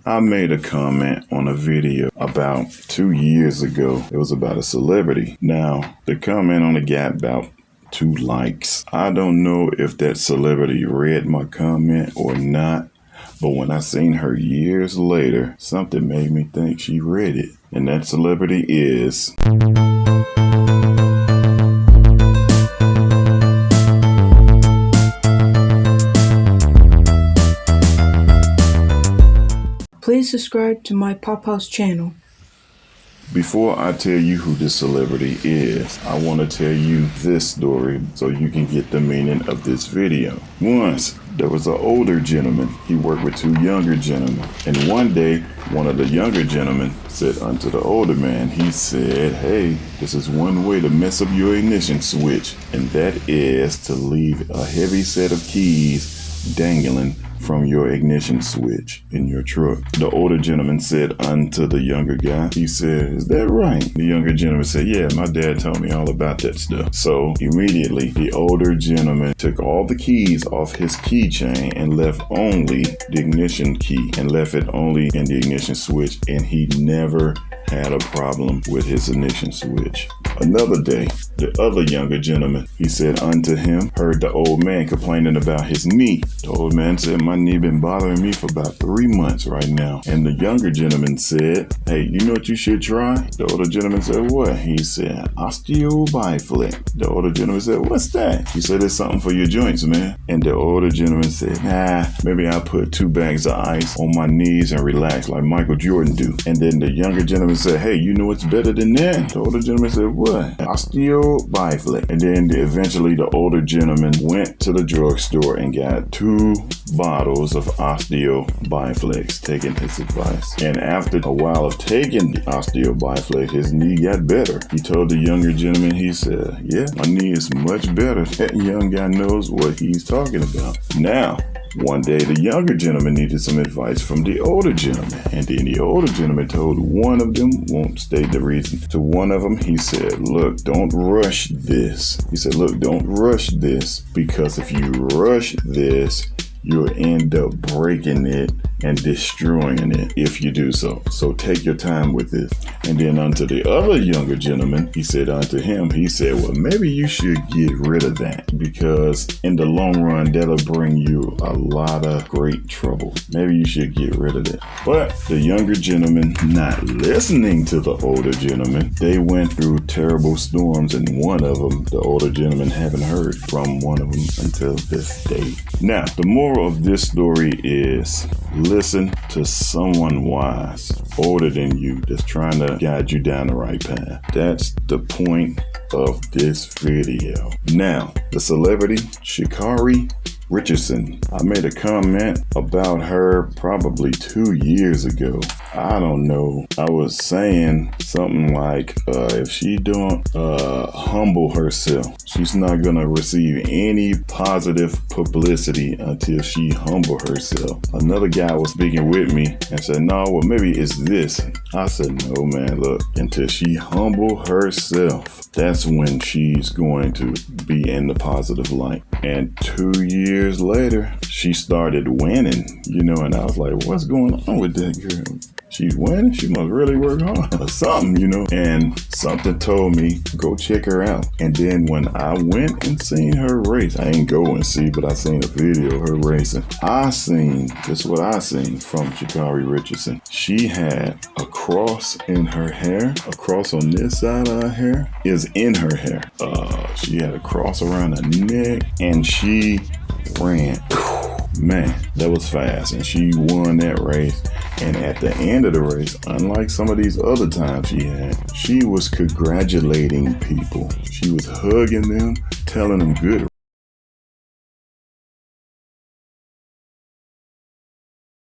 I made a comment on a video about 2 years ago. It was about a celebrity. Now, the comment only got about 2 likes. I don't know if that celebrity read my comment or not, but when I seen her years later, something made me think she read it. And that celebrity is... Please subscribe to my Papa's channel. Before I tell you who this celebrity is, I want to tell you this story so you can get the meaning of this video. Once, there was an older gentleman. He worked with 2 younger gentlemen. And one day, one of the younger gentlemen said unto the older man, he said, "Hey, this is one way to mess up your ignition switch. And that is to leave a heavy set of keys dangling from your ignition switch in your truck." The older gentleman said unto the younger guy, he said, "Is that right?" The younger gentleman said, "Yeah, my dad told me all about that stuff." So immediately the older gentleman took all the keys off his keychain and left only the ignition key and left it only in the ignition switch, and he never had a problem with his ignition switch. Another day, the other younger gentleman, he said unto him, heard the old man complaining about his knee. The old man said, "My knee been bothering me for about 3 months right now." And the younger gentleman said, "Hey, you know what you should try?" The older gentleman said, "What?" He said, "Osteobiflex." The older gentleman said, "What's that?" He said, "It's something for your joints, man." And the older gentleman said, "Nah, maybe I'll put 2 bags of ice on my knees and relax like Michael Jordan do." And then the younger gentleman said, "Hey, you know what's better than that?" The older gentleman said, "What?" "Osteobiflex." And then eventually the older gentleman went to the drugstore and got 2 bottles of Osteobiflex, taking his advice. And after a while of taking the Osteobiflex, his knee got better. He told the younger gentleman, he said, "Yeah, my knee is much better." That young guy knows what he's talking about. Now, one day, the younger gentleman needed some advice from the older gentleman. And then the older gentleman told one of them, won't state the reason, to one of them, he said, "Look, don't rush this." He said, "Look, don't rush this, because if you rush this, you'll end up breaking it and destroying it if you do so. So take your time with it." And then unto the other younger gentleman, he said unto him, he said, "Well, maybe you should get rid of that, because in the long run, that'll bring you a lot of great trouble. Maybe you should get rid of it." But the younger gentleman, not listening to the older gentleman, they went through terrible storms, and one of them, the older gentleman, haven't heard from one of them until this day. Now, the moral of this story is, listen to someone wise, older than you, that's trying to guide you down the right path. That's the point of this video. Now, the celebrity, Sha'Carri Richardson. I made a comment about her probably 2 years ago. I don't know. I was saying something like, if she don't humble herself, she's not gonna receive any positive publicity until she humble herself. Another guy was speaking with me and said, "No, well, maybe it's this." I said, "No, man, look, until she humble herself, that's when she's going to be in the positive light." And 2 years later, she started winning, and I was like, what's going on with that girl? She's winning. She must really work hard or something, And something told me, go check her out. And then when I went and seen her race, I ain't go and see, but I seen a video of her racing. This is what I seen from Sha'Carri Richardson. She had a cross in her hair. A cross on this side of her hair is in her hair. She had a cross around her neck, and she ran. Man, that was fast, and she won that race. And at the end of the race, unlike some of these other times she was congratulating people. She was hugging them, telling them good